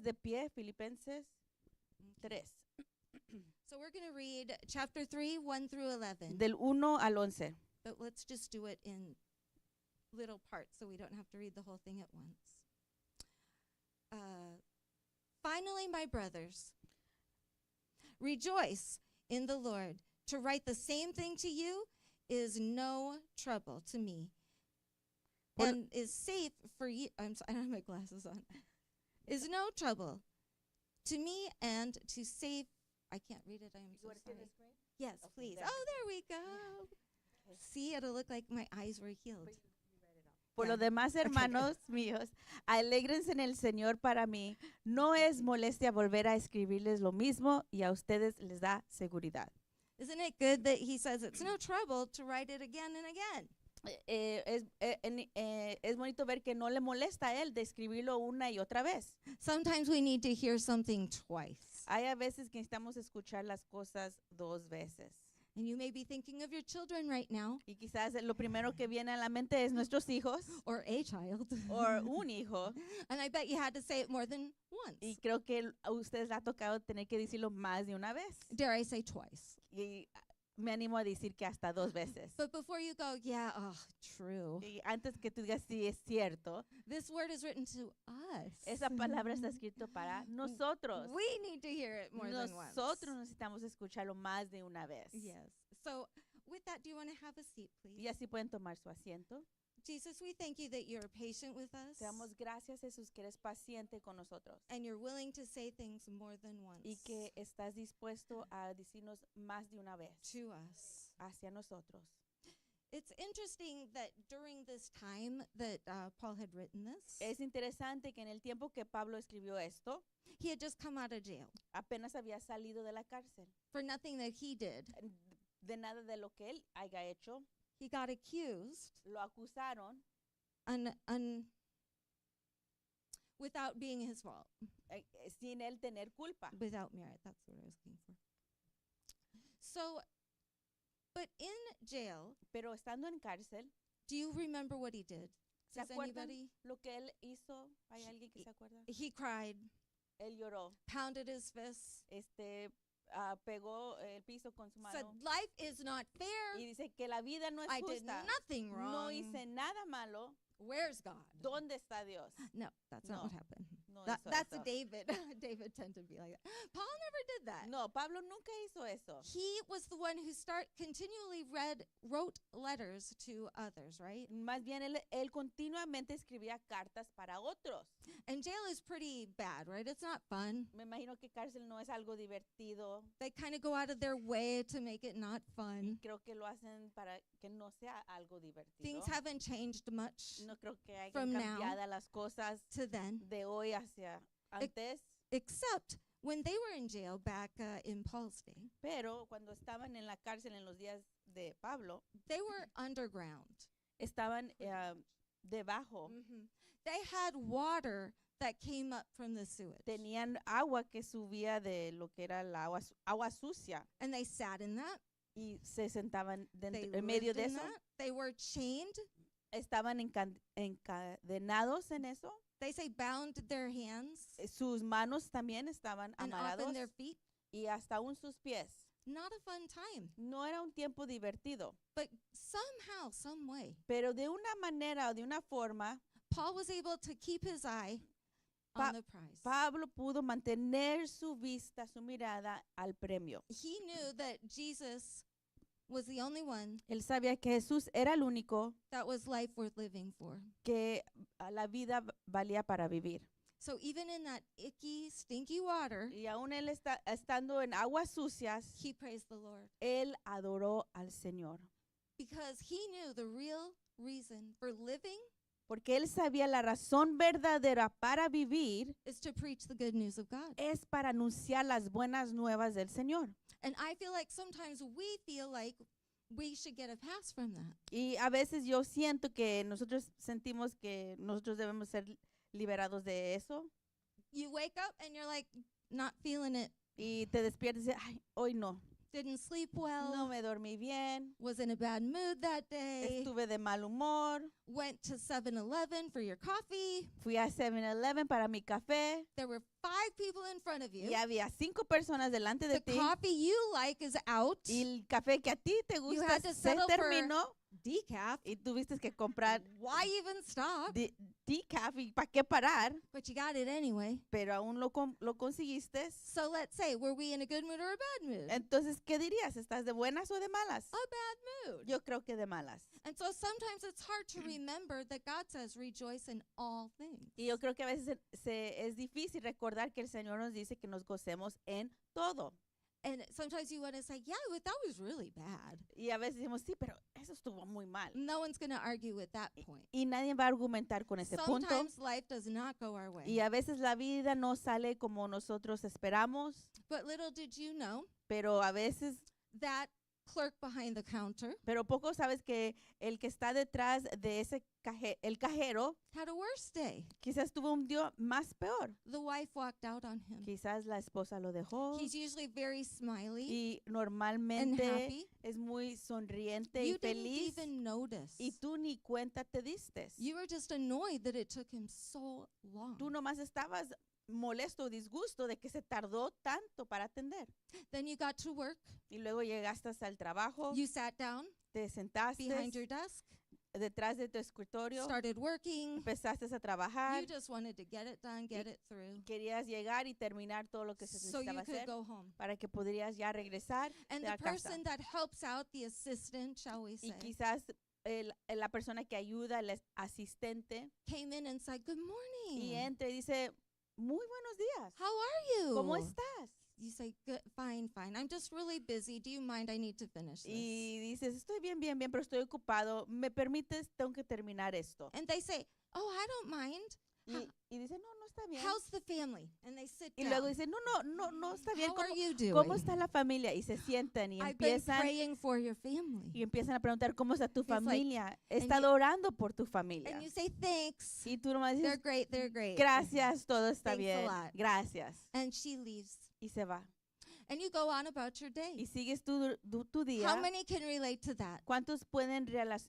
de pie, Filipenses 3, So we're going to read chapter 3, 1 through 11. del 1 al 11. But let's just do it in little parts so we don't have to read the whole thing at once. Finally, my brothers, rejoice in the Lord. To write the same thing to you is no trouble to me Por- and is safe for you. I don't have my glasses on. Is no trouble to me and to save. I can't read it. I'm so sorry. Yes, Okay, please. there. Oh, there we go. See, it'll look like my eyes were healed. Por Yeah. lo demás, Okay, good. hermanos míos, alégrense en el Señor. Para mí no es molestia volver a escribirles lo mismo y a ustedes les da seguridad. Isn't it good that he says it's no trouble to write it again and again? Es bonito ver que no le molesta a él de escribirlo una y otra vez. Sometimes we need to hear something twice. Hay a veces que necesitamos escuchar las cosas dos veces. And you may be thinking of your children right now, Y quizás lo primero que viene a la mente es nuestros hijos or a child. o un hijo. And I bet you had to say it more than once. Y creo que a ustedes les ha tocado tener que decirlo más de una vez. Dare I say twice. Y me animo a decir que hasta dos veces. But before you go, yeah, true. Y antes que tú digas sí es cierto, This word is written to us. esa palabra está escrito para nosotros. We need to hear it more than once. Nosotros necesitamos escucharlo más de una vez. Yes. So with that, do you want to have a seat, please? Y así pueden tomar su asiento. Jesus, we thank you that you're patient with us Te damos gracias, Jesús, que eres paciente con nosotros and you're willing to say things more than once y que estás dispuesto a decirnos más de una vez to us. hacia nosotros. It's interesting that during this time that Paul had written this, Es interesante que en el tiempo que Pablo escribió esto, he had just come out of jail apenas había salido de la cárcel. for nothing that he did. De nada de lo que él haya hecho, He got accused lo acusaron without being his fault. Sin él tener culpa. Without merit, that's what I was looking for. So, but in jail, Pero estando en cárcel, do you remember what he did? ¿se Does acuerdan anybody? lo que él hizo? ¿Hay alguien que se acuerda? He cried, Él lloró, pounded his fist, pegó el piso con su said, mano life is not fair. y dice que la vida no es I did justa. nothing wrong. No hice nada malo. Where's God? ¿Dónde está Dios? No, that's not No. what happened. No hizo That's eso. David. David tended to be like that. Paul never did that. No, Pablo nunca hizo eso. He was the one who continually wrote letters to others, right? Más bien él continuamente escribía cartas para otros. And jail is pretty bad, right? It's not fun. Me imagino que cárcel no es algo divertido. They kind of go out of their way to make it not fun. Creo que lo hacen para que no sea algo divertido. Things haven't changed much No creo que hayan from now cambiado las cosas to then, de hoy hacia antes. except when they were in jail back in Paul's day. Pero cuando estaban en la cárcel en los días de Pablo, They were underground. estaban debajo. They had water that came up from the sewage. Tenían agua que subía de lo que era la agua sucia And they sat in that. y se sentaban They en medio lived de in eso. that. They were chained. Estaban encadenados en eso. They say bound their hands Sus manos también estaban and often amarrados their feet. y hasta aún sus pies. Not a fun time. No era un tiempo divertido, But somehow, some way, pero de una manera o de una forma, Paul was able to keep his eye Pa- on the prize. Pablo pudo mantener su vista, su mirada al premio. He knew that Jesus was the only one Él sabía que Jesús era el único that was life worth living for. que la vida valía para vivir. So even in that icky, stinky water, Y aún él estando en aguas sucias, he praised the Lord él adoró al Señor. because he knew the real reason for living Porque él sabía la razón verdadera para vivir is to preach the good news of God. es para anunciar las buenas nuevas del Señor. And I feel like sometimes we feel like we should get a pass from that. Y a veces yo siento que nosotros sentimos que nosotros debemos ser liberados de eso. You wake up and you're like not feeling it. Y te despiertas y dices, ay, hoy no. Didn't sleep well. No me dormí bien. Was in a bad mood that day. Estuve de mal humor. Went to 7-Eleven for your coffee. Fui a 7-Eleven para mi café. There were 5 front of you. y había 5 personas delante de The ti coffee you like is out. y el café que a ti te gusta had to se settle for terminó Decaf. y tuviste que comprar Why even stop? decaf y para qué parar, But you got it anyway. pero aún lo conseguiste. So let's say, were we in a good mood or a bad mood? Entonces, ¿qué dirías? ¿Estás de buenas o de malas? A bad mood. Yo creo que de malas. And so sometimes it's hard to remember that God says, rejoice in all things. Y yo creo que a veces es difícil recordar que el Señor nos dice que nos gocemos en todo. And sometimes you want to say, yeah, but that was really bad. Y a veces decimos, sí, pero eso estuvo muy mal. No one's going to argue with that point. Y nadie va a argumentar con ese punto. Sometimes life does not go our way. Y a veces la vida no sale como nosotros esperamos, But little did you know pero a veces, that clerk behind the counter pero poco sabes que el que está detrás de ese el cajero, had a worse day. quizás tuvo un día más peor. The wife walked out on him. Quizás la esposa lo dejó He's usually very smiley y and normalmente happy. es muy sonriente y You didn't feliz even notice. y tú ni cuenta te diste. You were just annoyed that it took him so long. Tú nomás estabas molesto o disgusto de que se tardó tanto para atender. Then you got to work. Y luego llegaste al trabajo, You sat down te sentaste behind your desk, detrás de tu escritorio, started working. empezaste a trabajar, You just wanted to get it done, get it through, querías llegar y terminar todo lo que se so you necesitaba could hacer go home. para que pudieras ya regresar And de the la casa. person that helps out, the assistant, shall we Y say, quizás la persona que ayuda, el asistente, came in and said, "Good morning. y entra y dice, muy buenos días, How are you?" ¿cómo estás? You say, "Good, fine, fine. I'm just really busy. Do you mind? I need to finish this." Y dices, estoy bien, bien, bien, pero estoy ocupado, ¿me permites? Tengo que terminar esto. And they say, "Oh, I don't mind. Y dice, no, no está bien. How's the family?" And they sit Y down. luego dice, no está bien. How are you doing? ¿Cómo está la familia? Y se sientan y I've been empiezan praying for your family. y empiezan a preguntar cómo está tu It's like, familia. He and estado orando por tu familia. And you say, "Thanks. Y tú nomás They're dices, great. They're great." gracias, todo está Thanks a bien. lot. Gracias. And she leaves. Y se va. And you go on about your day. Y sigues tu día. How many can relate to that? ¿Cuántos pueden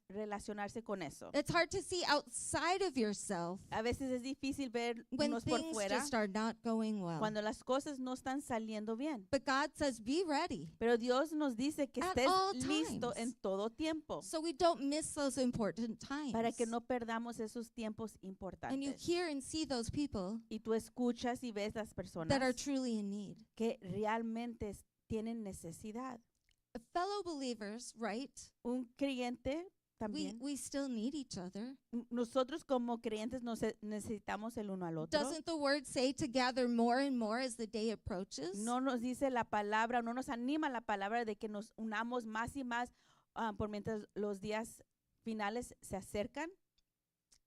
relacionarse con eso? It's hard to see outside of yourself A veces es difícil when vernos por things fuera just are not going well. cuando las cosas no están saliendo bien. But God says, be ready Pero Dios nos dice que At estés all listo times. en todo tiempo so we don't miss those important times. para que no perdamos esos tiempos And you importantes. hear and see those people Y tú escuchas y ves las that are personas truly in need. que realmente tienen necesidad. Fellow believers, right? Un creyente también. We still need each other. Nosotros como creyentes necesitamos el uno al otro. Doesn't the word say to gather more and more as the day approaches? No nos dice la palabra, no nos anima la palabra de que nos unamos más y más por mientras los días finales se acercan.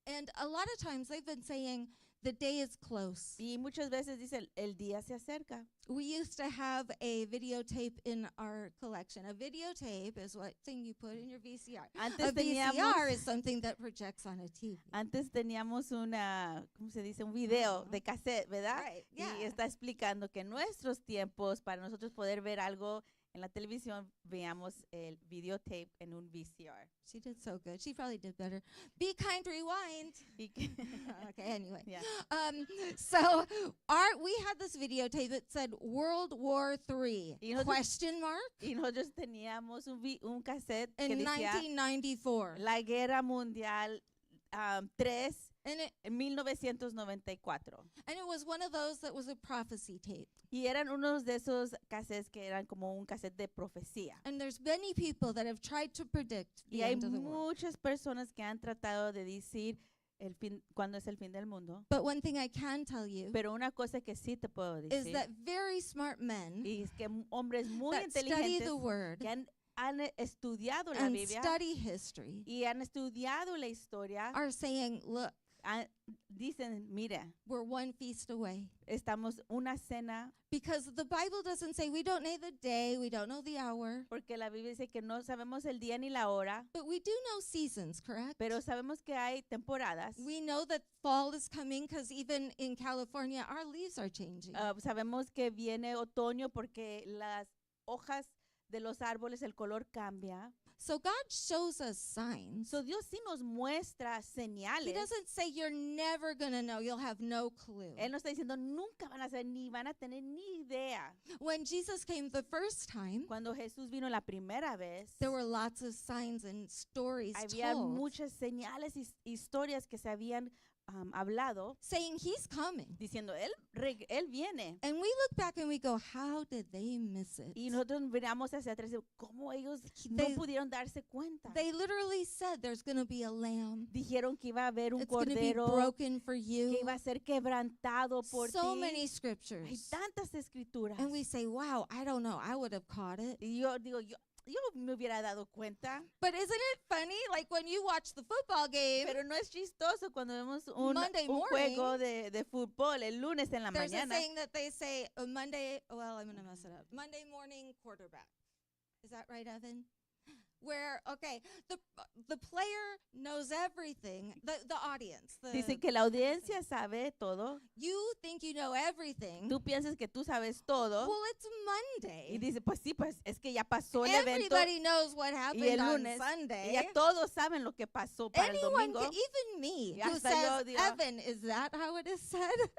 And a lot of times they've been saying the day is close. Y muchas veces dice el día se acerca. We used to have a videotape in our collection. A videotape is what thing you put in your VCR. Antes A VCR teníamos, is something that projects on a TV. antes teníamos una, ¿cómo se dice? Un video de cassette, ¿verdad? Right, Y está explicando que en nuestros tiempos, para nosotros poder ver algo en la televisión, veamos el videotape en un VCR. She did so good. She probably did better. Be kind, rewind. Y que- Okay, anyway. Yeah. So we had this videotape that said World War III, Y nosotros- question mark, Y nosotros teníamos un cassette que in decía 1994. La Guerra Mundial 3 And en 1994. it was one of those that was a prophecy tape. Y eran unos de esos cassettes que eran como un cassette de profecía. And there's many people that have tried to predict the Y hay end of the world. muchas personas que han tratado de decir cuándo es el fin del mundo. But one thing I can tell you Pero una cosa que sí te puedo is decir that very smart men y es que hombres muy that study inteligentes the word que han estudiado la and Biblia study history y han estudiado la historia are saying, look, dicen, mira, we're one feast away. estamos una cena Because the Bible doesn't say we don't know the day, we don't know the hour, porque la Biblia dice que no sabemos el día ni la hora, but we do know seasons, correct? pero sabemos que hay temporadas. We know that fall is coming because even in California, our leaves are changing. Sabemos que viene otoño porque las hojas de los árboles, el color cambia. So God shows us signs. So Dios sí nos muestra He señales. doesn't say you're never going to know. You'll have no clue. Él no está diciendo nunca van a hacer ni van a tener ni idea. When Jesus came the first time, Cuando Jesús vino la primera vez, there were lots of signs and stories había told muchas señales y historias que se habían hablado saying he's coming. diciendo, él viene. And we look back and we go, how did they miss it? Y nosotros miramos hacia atrás y cómo ellos They- no pudieron darse cuenta. They literally said there's going to be a lamb. Dijeron que iba a haber un It's going to be cordero broken for que you. iba a ser quebrantado por So ti. many Hay scriptures. tantas escrituras. And we say, wow, I don't know. I would have caught it. Y yo digo, yo me hubiera dado cuenta. But isn't it funny? Like when you watch the football game, Pero no es chistoso cuando vemos un Monday juego de fútbol el lunes en la there's a mañana. saying that they say Monday, well, I'm going to mess it up. Monday morning quarterback. Is that right, Evan? Where, okay, the player knows everything. The audience. Dicen que la audiencia sabe todo. You think you know everything. Tú piensas que tú sabes todo. Well, it's Y Monday. dice, pues sí, pues es que ya pasó el evento. Everybody knows what Y happened el on lunes, y Sunday. ya todos saben lo que pasó para el Anyone, domingo. even me, Y who hasta says, yo digo- Evan, is that how it is said?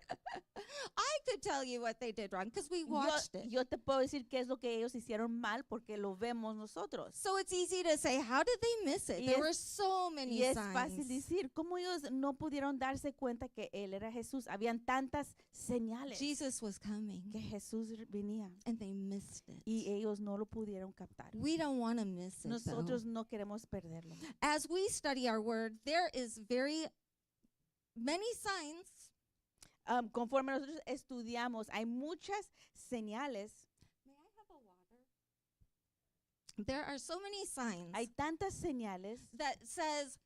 I could tell you what they did wrong because we watched it. Yo te puedo decir qué es lo que ellos hicieron mal porque lo vemos nosotros. So it's easy to say, how did they miss it? Y There es- were so many Y es signs. fácil decir, ¿cómo ellos no pudieron darse cuenta que Él era Jesús? Habían tantas señales Jesus was coming, que Jesús venía and they missed it. y ellos no lo pudieron captar. We don't want to miss it, though. Nosotros no queremos perderlo. As we study our word, there is very many signs. Conforme nosotros estudiamos, hay muchas señales, May I have a water? There are so many signs hay tantas señales that says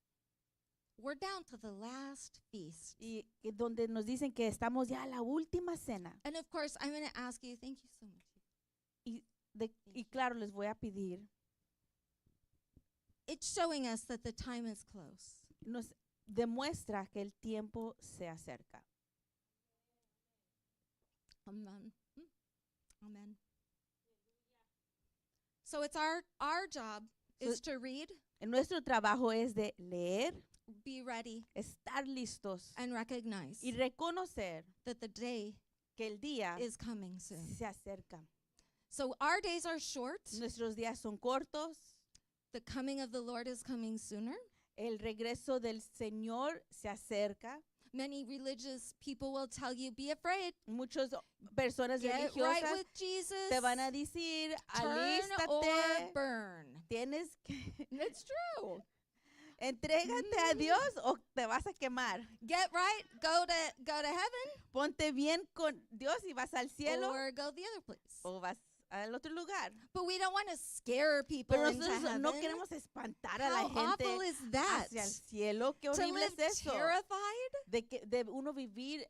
we're down to the last feast. y donde nos dicen que estamos ya a la última cena. And of course, I'm going to ask you, thank you so much. Y claro, les voy a pedir, It's showing us that the time is close. nos demuestra que el tiempo se acerca. Amen. Amen. So it's our job is to read, Nuestro trabajo es de leer, be ready, estar listos and recognize y reconocer that the day que el día is coming soon. se acerca. So our days are short. Nuestros días son cortos, The coming of the Lord is coming sooner. el regreso del Señor se acerca. Many religious people will tell you, be afraid. Muchas personas Get right religiosas with Jesus. te van a decir, Turn or alístate, burn. tienes que It's true. entrégate a Dios o te vas a quemar. Get right, go to heaven, Ponte bien con Dios y vas al cielo or go the other place. o vas al otro lugar. But we don't want to scare people Pero into nosotros heaven. no queremos espantar a How la gente awful is that? hacia el cielo. Qué To horrible live es eso. terrified? De uno vivir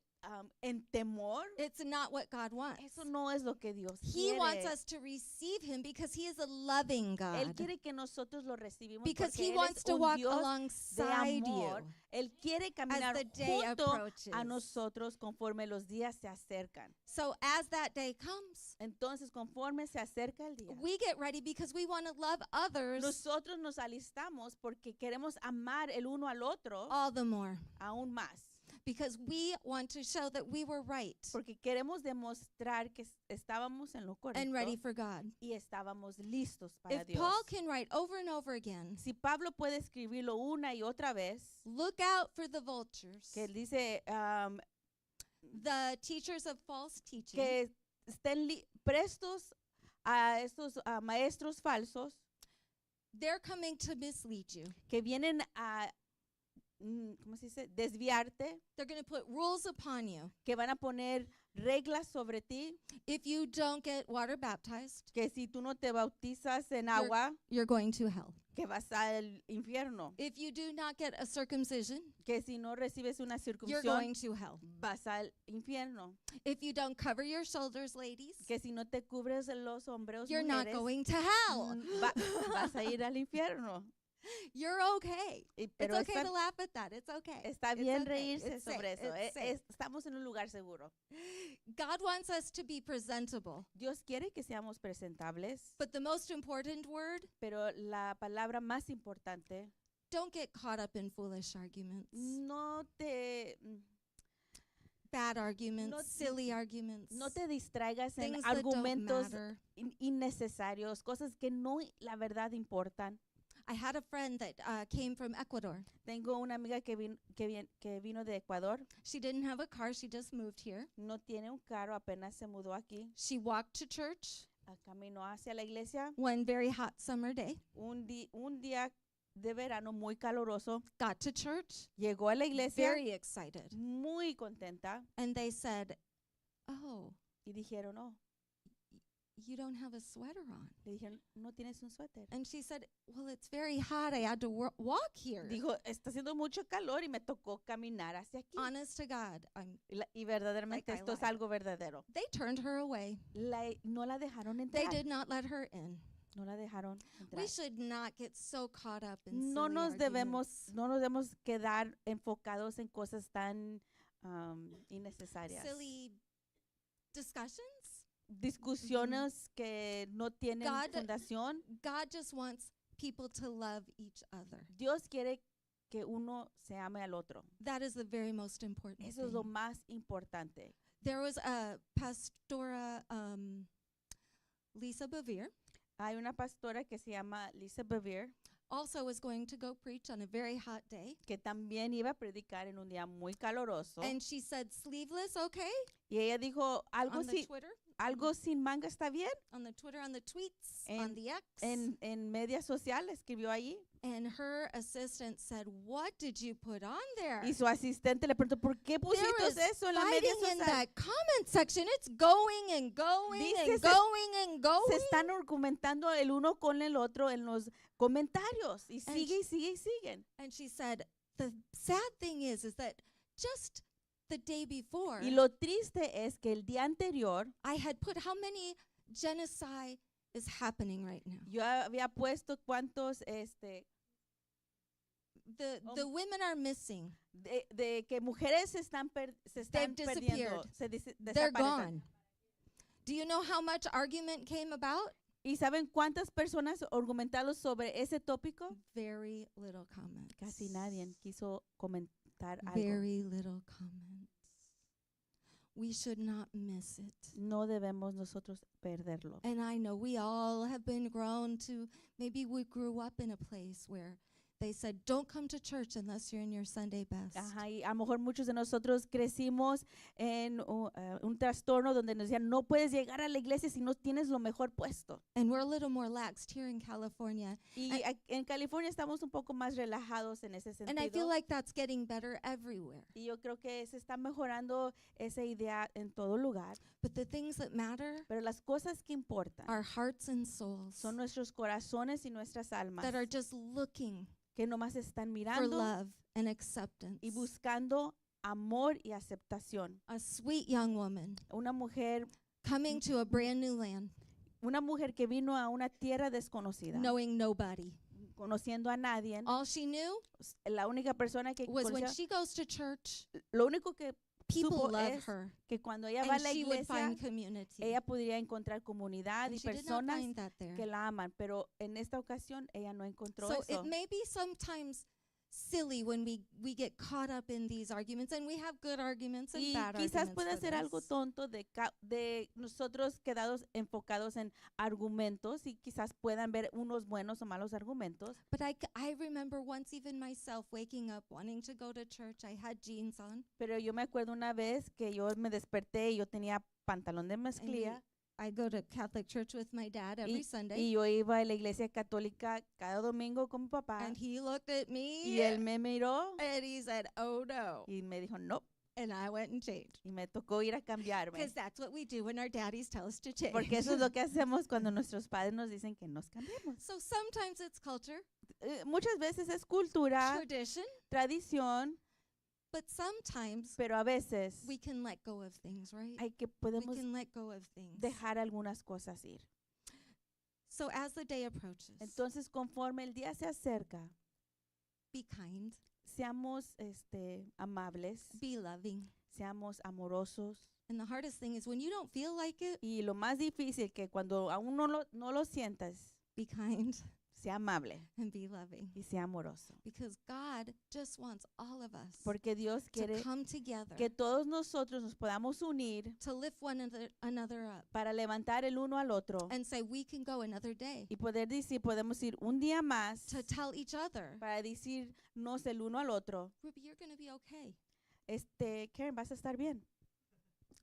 en temor. It's not what God wants. Eso no es lo que Dios He quiere. wants us to receive Him because He is a loving Él God. quiere que nosotros lo recibimos Because porque He Él wants es to un walk Dios de alongside amor. you Él quiere caminar as the day junto approaches. a nosotros conforme los días se acercan. So as that day comes, Entonces, conforme se acerca el día, we get ready because we want to love others nosotros nos alistamos porque queremos amar el uno al otro all the more. aún más. Because we want to show that we were right Porque queremos demostrar que estábamos en lo and ready correcto for God. y estábamos listos para If Dios. Paul can write over and over again, Si Pablo puede escribirlo una y otra vez, look out for the vultures, que él dice the teachers of false teaching, que estén prestos a estos maestros falsos they're coming to mislead you. que vienen a ¿cómo se dice? Desviarte, They're going to put rules upon you. que van a poner reglas sobre ti, If you don't get water baptized, que si tú no te bautizas en agua, you're going to hell. que vas al infierno, If you do not get a circumcision, que si no recibes una you're circuncisión, going to hell. vas al infierno, If you don't cover your shoulders, ladies, que si no te cubres los hombros, you're not mujeres, going to hell. vas a ir al infierno. You're okay. Y- It's pero okay está, to laugh at that. It's okay. está It's bien okay. reírse It's safe. sobre eso. It's safe. Estamos en un lugar seguro. God wants us to be presentable. Dios quiere que seamos presentables, But the most important word, pero la palabra más importante, don't get caught up in foolish arguments, no te, bad arguments, No- silly arguments, no te distraigas en things that don't argumentos matter. innecesarios, cosas que no la verdad importan. I had a friend that came from Ecuador. Tengo una amiga que vino de Ecuador, She didn't have a car. She just moved here. no tiene un carro, apenas se mudó aquí, She walked to church caminó hacia la iglesia one very hot summer day, un día de verano muy caluroso, got to church, llegó a la iglesia very excited. muy contenta And they said, "Oh, y dijeron, oh, you don't have a sweater on." le dijeron, no tienes un suéter. And she said, "Well, it's very hot. I had to walk here." Dijo, está haciendo mucho calor y me tocó caminar hacia aquí. Honest to God, Y verdaderamente Like I esto es lied. algo verdadero. they turned her away. No la dejaron They entrar. did not let her in. No la dejaron entrar. We should not get so caught up in No silly nos arguments. debemos quedar enfocados en cosas tan innecesarias. Silly discussions. Discusiones que no tienen God- fundación. God just wants people to love each other. Dios quiere que uno se ame al otro. That is the very most important Eso es lo thing. más importante. There was a pastora, Lisa Bevere, Hay una pastora que se llama Lisa Bevere also was going to go preach on a very hot day. que también iba a predicar en un día muy caluroso. And she said, "Sleeveless, okay?" Y ella dijo, On the Twitter, algo sin manga está bien. on the Twitter, on the tweets, En- on the X. En media social escribió allí. And her assistant said, "What did you put on there?" Y su asistente le preguntó, ¿por qué pusiste is eso en la media Fighting in social? that comment section. It's going and going Dice, and se- going and going. Se están argumentando el uno con el otro en los comentarios. Y And sigue y sigue y siguen. And she said, "The sad thing is that just the day before, Y lo triste es que el día anterior I had put how many genocide is happening right now. yo había puesto cuántos The women are missing. de que mujeres se están perdiendo, disappeared. They're desaparecen. gone. Do you know how much argument came about? ¿Y saben cuántas personas argumentaron sobre ese tópico? Very little comments. Casi nadie quiso comentar algo. Very little comments. We should not miss it. No debemos nosotros perderlo. And I know we all have been grown to, maybe we grew up in a place where they said, "Don't come to church unless you're in your Sunday best." Ajá, y a lo mejor muchos de nosotros crecimos en un trastorno donde nos decían, no puedes llegar a la iglesia si no tienes lo mejor puesto. And we're a little more laxed here in California. Y en California estamos un poco más relajados en ese And I feel sentido. like that's getting better everywhere. Y yo creo que se está mejorando esa idea en todo lugar. But the things that matter Pero las cosas que importan are hearts and souls son nuestros corazones y nuestras almas that are just looking que nomás están for mirando love and acceptance. y buscando amor y aceptación. A sweet young woman Una mujer coming to a brand new land, que vino a una tierra desconocida, knowing nobody. conociendo a nadie. All she knew La única persona que was when conocía, she goes to church, lo único que people supo love es her. que cuando ella va a And la she would iglesia, find community. ella podría encontrar comunidad And y she did not personas find that there. que la aman, pero en esta ocasión ella no encontró So eso. it may be sometimes silly when we get caught up in these arguments, and we have good arguments and Y bad quizás arguments pueda for ser algo this. tonto de nosotros quedados enfocados en argumentos y quizás puedan ver unos buenos o malos argumentos. But I remember once even myself waking up wanting to go to church. I had jeans on. Pero yo me acuerdo una vez que yo me desperté y yo tenía pantalón de And mezclilla I go to Catholic church with my dad every Sunday. y yo iba a la iglesia católica cada domingo con mi papá And he looked at me y él me miró and he said, "Oh no." y me dijo no And I went and changed. y me tocó ir a cambiarme. Because that's what we do when our daddies tell us to change. Porque eso es lo que hacemos cuando nuestros padres nos dicen que nos cambiemos. So sometimes it's culture, Muchas veces es cultura, tradition, tradición, but sometimes pero a veces we can let go of things, right? hay que We podemos can let go of things. dejar algunas cosas ir. So as the day approaches, Entonces, conforme el día se acerca, be kind, seamos amables, be loving. seamos amorosos. And the hardest thing is when you don't feel like it, Y lo más difícil que cuando aún no lo sientas, be kind sea amable and be loving. y sea amoroso. Because God just wants all of us Porque Dios to quiere come together que todos nosotros nos podamos unir to lift one another up para levantar el uno al otro and say we can go another day, y poder decir, podemos ir un día más to tell each other, para decirnos el uno al otro, Ruby, you're going to be okay. Karen, vas a estar bien,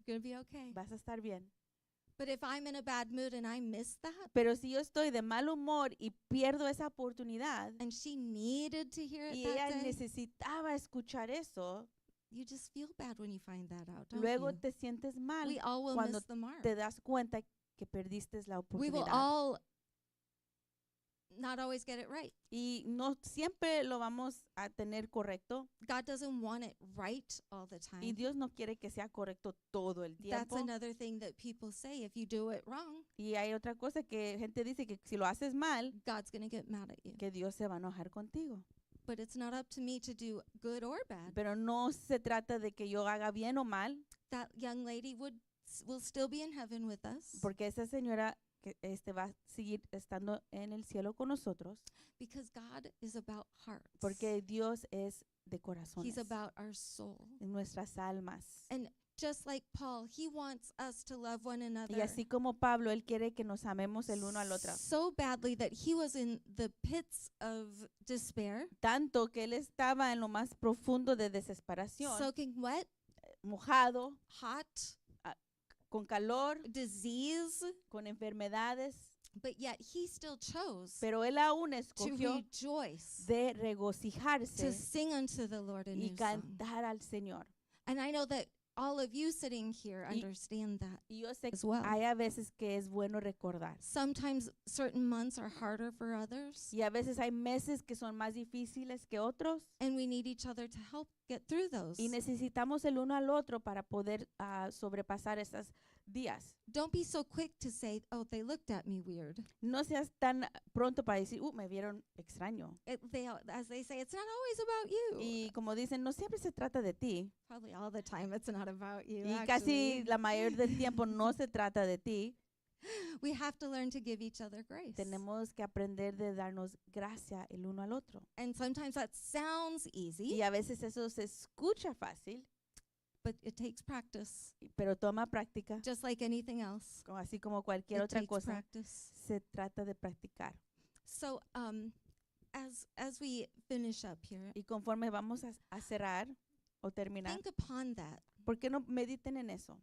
You're going to be okay. vas a estar bien. But if I'm in a bad mood and I miss that, Pero si yo estoy de mal humor y pierdo esa oportunidad and she needed to hear it y that ella day, necesitaba escuchar eso, you just feel bad when you find that out, don't luego you? te sientes mal We all will cuando miss the mark. te das cuenta que perdiste la We will oportunidad. all not always get it right. Y no siempre lo vamos a tener correcto. God doesn't want it right all the Y time. Dios no quiere que sea correcto todo el That's tiempo. another thing that people say. If you do it wrong, Y hay otra cosa que gente dice que si lo haces mal, God's going to get mad at you. que Dios se va a enojar contigo. But it's not up to me to do good or bad. Pero no se trata de que yo haga bien o mal, That young lady will still be in heaven with us porque esa señora que va a seguir estando en el cielo con nosotros, because God is about hearts. porque Dios es de He's corazones, about our soul. en nuestras almas. And just like Paul, he wants us to love one another Y así como Pablo, él quiere que nos amemos el uno al otro. so badly that he was in the pits of despair, Tanto que él estaba en lo más profundo de desesperación, soaking wet, mojado, hot, con calor, disease, con enfermedades, but yet he still chose pero él aún to escogió rejoice, de to regocijarse sing unto the Lord a y new song. cantar al Señor. And I know that all of you sitting here understand that Y yo sé as que well. hay a veces que es bueno recordar. Sometimes certain months are harder for others, Y a veces hay meses que son más difíciles que otros. and we need each other to help get through those. Y necesitamos el uno al otro para poder sobrepasar esos días. Don't be so quick to say, oh, they looked at me weird. No seas tan pronto para decir, me vieron extraño. As they say, it's not always about you. Y como dicen, no siempre se trata de ti. Probably all the time it's not about you. Y casi Actually. la mayor del tiempo no se trata de ti. We have to learn to give each other grace. Tenemos que aprender de darnos gracia el uno al otro. And sometimes that sounds easy, Y a veces eso se escucha fácil, but it takes practice. pero toma práctica. Just like anything else, Así como cualquier it otra takes cosa, practice. se trata de practicar. So, as we finish up here, Y conforme vamos a cerrar o terminar, think upon that. ¿por qué no mediten en eso?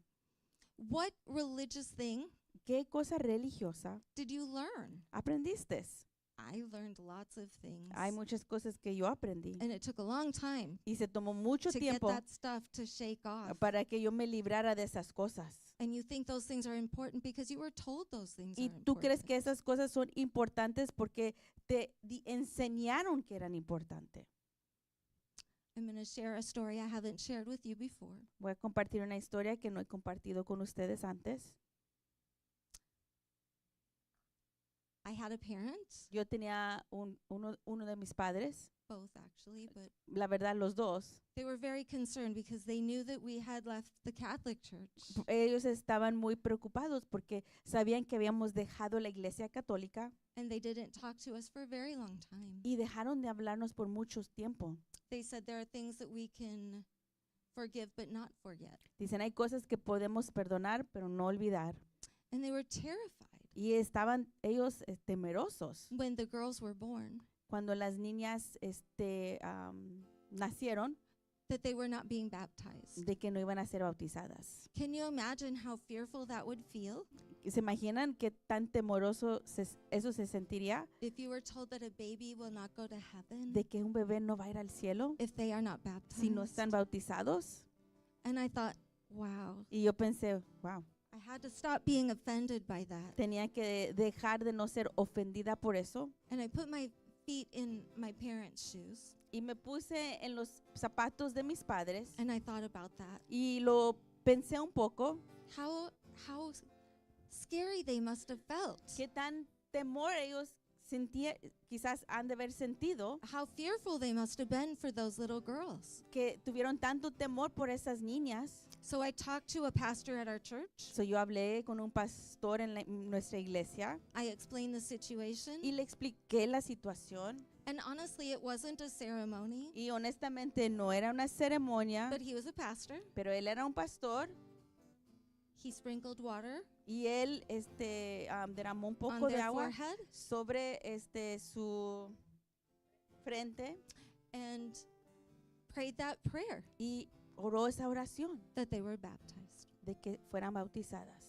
What religious thing ¿Qué cosa religiosa did you learn? aprendiste? I learned lots of things. Hay muchas cosas que yo aprendí And it took a long time y se tomó mucho to get tiempo that stuff to shake off. para que yo me librara de esas cosas. And you think those things are important because you were told those things Y are tú crees important. que esas cosas son importantes porque te enseñaron que eran importantes. I'm going to share a story I haven't shared with you before. Voy a compartir una historia que no he compartido con ustedes antes. I had a parent, Yo tenía uno de mis padres, both actually, but la verdad los dos. they were very concerned because they knew that we had left the Catholic Church. Ellos estaban muy preocupados porque sabían que habíamos dejado la iglesia católica And they didn't talk to us for a very long time. y dejaron de hablarnos por mucho tiempo. They said there are things that we can forgive but not forget. Dicen, hay cosas que podemos perdonar, pero no olvidar. And they were terrified Y estaban ellos temerosos when the girls were born cuando las niñas nacieron that they were not being baptized. de que no iban a ser bautizadas. Can you imagine how fearful that would feel ¿Se imaginan qué tan temeroso eso se sentiría if you were told that a baby will not go to heaven de que un bebé no va a ir al cielo if they are not baptized? si no están bautizados? And I thought, wow, Y yo pensé, wow, I had to stop being offended by that. tenía que dejar de no ser ofendida por eso. And I put my feet in my parents' shoes Y me puse en los zapatos de mis padres and I thought about that. y lo pensé un poco. How scary they must have felt. ¿Qué tan temor ellos quizás han de haber sentido, how fearful they must have been for those little girls. que tuvieron tanto temor por esas niñas. So I talked to a pastor at our church. So, yo hablé con un pastor en nuestra iglesia I explained the situation. y le expliqué la situación. And honestly, it wasn't a ceremony, Y honestamente no era una ceremonia, but he was a pastor. pero él era un pastor He sprinkled water y él derramó un on poco de their agua forehead sobre su frente and prayed that prayer y oró esa oración that they were baptized. de que fueran bautizadas.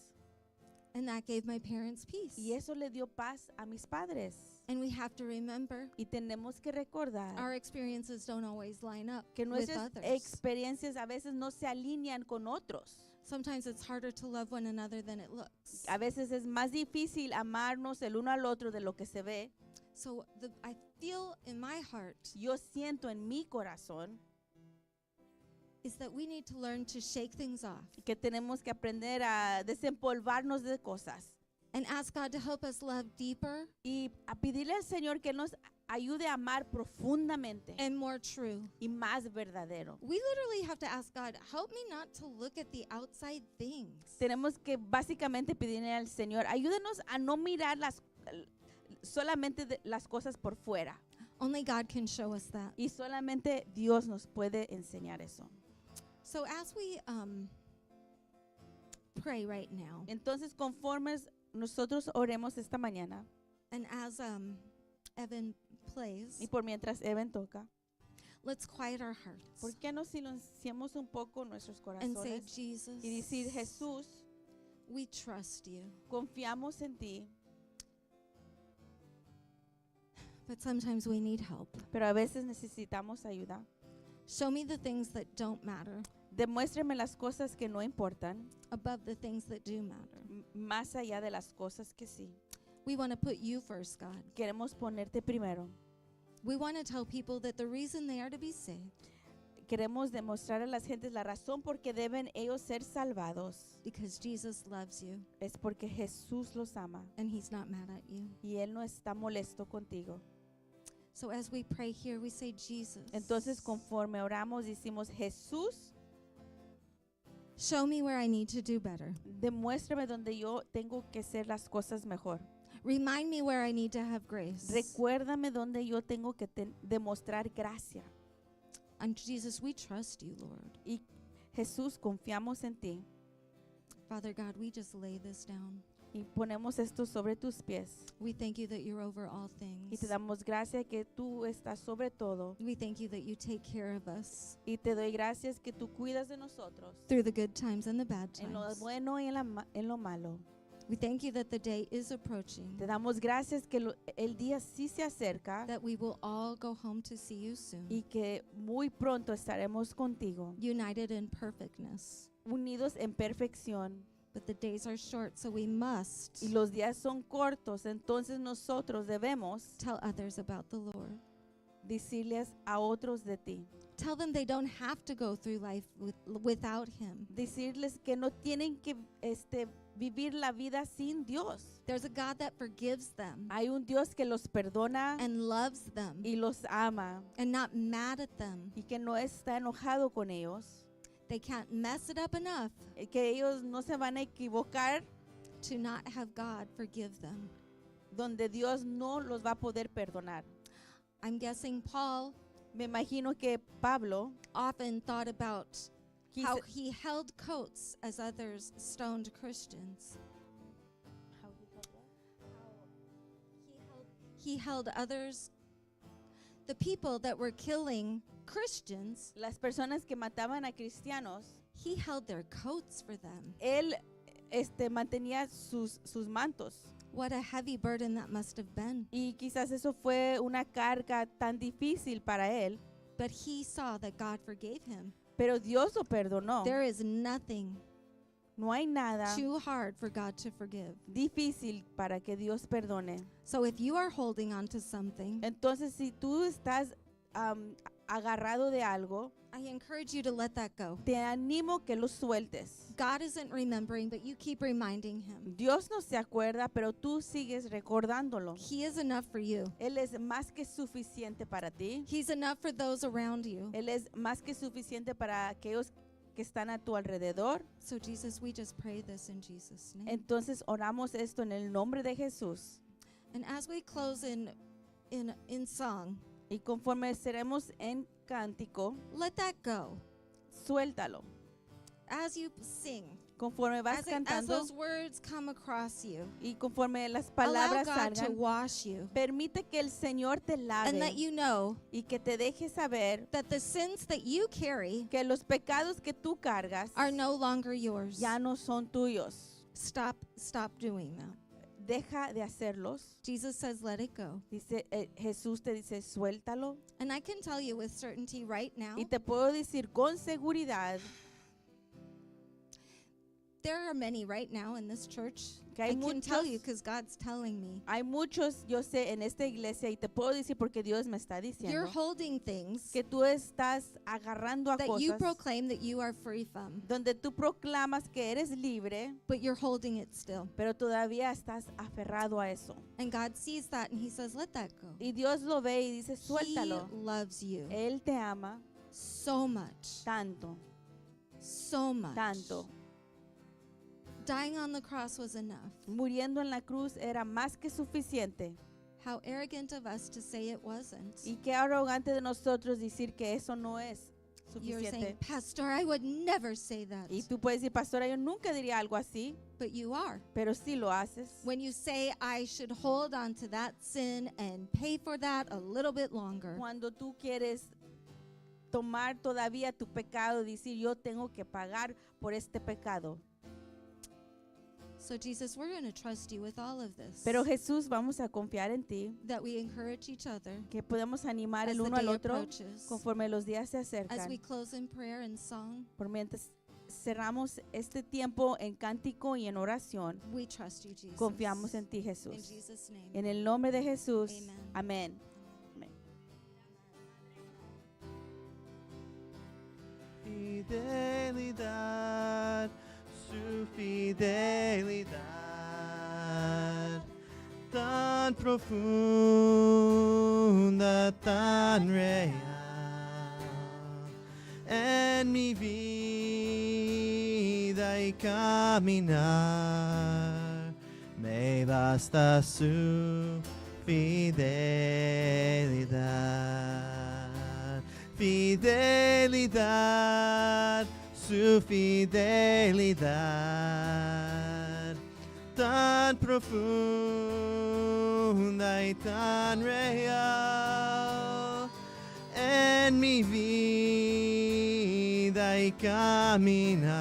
And that gave my parents peace. Y eso le dio paz a mis padres. And we have to remember Y tenemos que recordar our experiences don't always line up que with nuestras others. experiencias a veces no se alinean con otros. Sometimes it's harder to love one another than it looks. A veces es más difícil amarnos el uno al otro de lo que se ve. So I feel in my heart Yo siento en mi corazón is that we need to learn to shake things off que tenemos que aprender a desempolvarnos de cosas and ask God to help us love deeper y a pedirle al Señor que nos ayude a amar profundamente and more true. y más verdadero. We literally have to ask God, help me not to look at the outside things. Tenemos que básicamente pedirle al Señor, ayúdenos a no mirar solamente las cosas por fuera. Only God can show us that. Y solamente Dios nos puede enseñar eso. So as we pray right now, Entonces, conforme nosotros oremos esta mañana and as Evan plays, y por mientras Evan toca, let's quiet our hearts ¿por qué no silenciamos un poco nuestros and say, corazones Jesus, y decir, Jesús, we trust you. confiamos en ti, But sometimes we need help. pero a veces necesitamos ayuda? Show me the things that don't matter Demuéstrame las cosas que no importan, above the things that do matter. más allá de las cosas que sí. We want to put you first, God. Queremos ponerte primero. We want to tell people that the reason they are to be saved Queremos demostrar a las gentes la razón por qué deben ellos ser salvados. because Jesus loves you Es porque Jesús los ama and he's not mad at you. y Él no está molesto contigo. So as we pray here, we say, Jesus, Entonces, conforme oramos, decimos, Jesús, show me where I need to do better. demuéstrame donde yo tengo que hacer las cosas mejor. Remind me where I need to have grace. Recuérdame donde yo tengo que demostrar gracia. And Jesus, we trust you, Lord. Y Jesús, confiamos en ti Father God, we just lay this down. y ponemos esto sobre tus pies. We thank you that you're over all Y te things. damos gracias que tú estás sobre todo. We thank you that you take care of us Y te doy gracias que tú cuidas de nosotros through the good times and the bad en lo times. bueno y en lo malo. We thank you that the day is approaching, Te damos gracias que el día sí se acerca that we will all go home to see you soon, y que muy pronto estaremos contigo, united in perfectness. unidos en perfección. But the days are short, so we must Y los días son cortos, entonces nosotros debemos tell others about the Lord. decirles a otros de ti. Tell them they don't have to go through life without him. Decirles que no tienen que vivir la vida sin Dios. There's a God that forgives them Hay un Dios que los perdona and loves them y los ama and not mad at them. y que no está enojado con ellos. They can't mess it up enough Que ellos no se van a equivocar to not have God forgive them. donde Dios no los va a poder perdonar. I'm guessing Paul Me imagino que Pablo often thought about quise- how he held coats as others stoned Christians. He held others, the people that were killing Christians, las personas que mataban a cristianos, he held their coats for them. él mantenía sus mantos. What a heavy burden that must have been. Y quizás eso fue una carga tan difícil para él, But he saw that God forgave him. pero Dios lo perdonó. There is nothing No hay nada too hard for God to forgive. difícil para que Dios perdone. So if you are holding on to something Entonces, si tú estás agarrado de algo, I encourage you to let that go. te animo que lo sueltes. God isn't remembering, but you keep reminding him. Dios no se acuerda, pero tú sigues recordándolo. He is enough for you. Él es más que suficiente para ti. He's enough for those around you. Él es más que suficiente para aquellos que están a tu alrededor. So Jesus, we just pray this in Jesus' name. Entonces oramos esto en el nombre de Jesús. And as we close in song, Y conforme seremos en cántico, let that go. suéltalo. As you sing, Conforme vas as cantando those words come across you, y conforme las allow palabras God to salgan, wash you permite que el Señor te and let lave you know y que te deje saber that the sins that you carry que los pecados que tú cargas are no longer yours. ya no son tuyos. Stop doing that. Deja de hacerlos. Jesus says, let it go. Dice, Jesús te dice, suéltalo. And I can tell you with certainty right now, Y te puedo decir con seguridad there are many right now in this church. que I hay can tell you muchos, because God's telling me. hay muchos, yo sé, en esta iglesia, y te puedo decir porque Dios me está You're diciendo holding things que tú estás agarrando a that you cosas proclaim that you are free from, donde tú proclamas que eres libre, but you're holding it still. pero todavía estás aferrado a eso. And God sees that and he says, let that go. Y Dios lo ve y dice, He suéltalo. loves you Él te ama so much, tanto, so much. tanto. Dying on the cross was enough. Muriendo en la cruz era más que suficiente. How arrogant of us to say it wasn't. Y qué arrogante de nosotros decir que eso no es You're saying, suficiente. Pastor, I would never say that. Y tú puedes decir, pastora, yo nunca diría algo así, But you are. pero sí lo haces. When you say, I should hold on to that sin and pay for that a little bit longer. Cuando tú quieres tomar todavía tu pecado y decir, yo tengo que pagar por este pecado. So Jesus, we're going to trust you with all of this. Pero Jesús, vamos a confiar en ti, That we encourage each other que podemos animar as el the uno al day otro approaches. conforme los días se As we acercan. close in prayer and song, Por mientras cerramos este tiempo en cántico y en oración, we trust you, Jesus. confiamos en ti, In Jesús. Jesus' name. En el nombre de Jesús. Amen. Amén. Fidelidad, su fidelidad, tan profunda, tan real, en mi vida y caminar, me basta su fidelidad. Fidelidad, su fidelidad, tan profunda y tan real, en mi vida y caminar,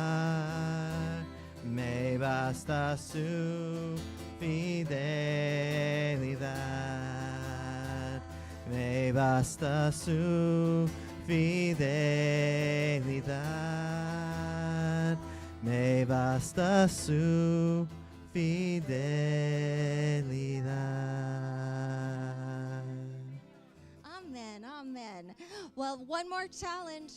me basta su fidelidad, me basta su fidelidad, me basta su fidelidad. Amen. Amen. Well, one more challenge.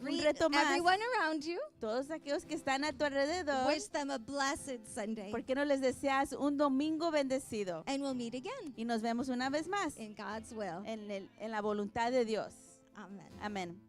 Un Greet reto más. everyone around you. Todos aquellos que están a tu alrededor, Wish them a blessed Sunday. ¿por qué no les deseas un domingo bendecido? And we'll meet again Y nos vemos una vez más in God's will. en la voluntad de Dios. Amen. Amén.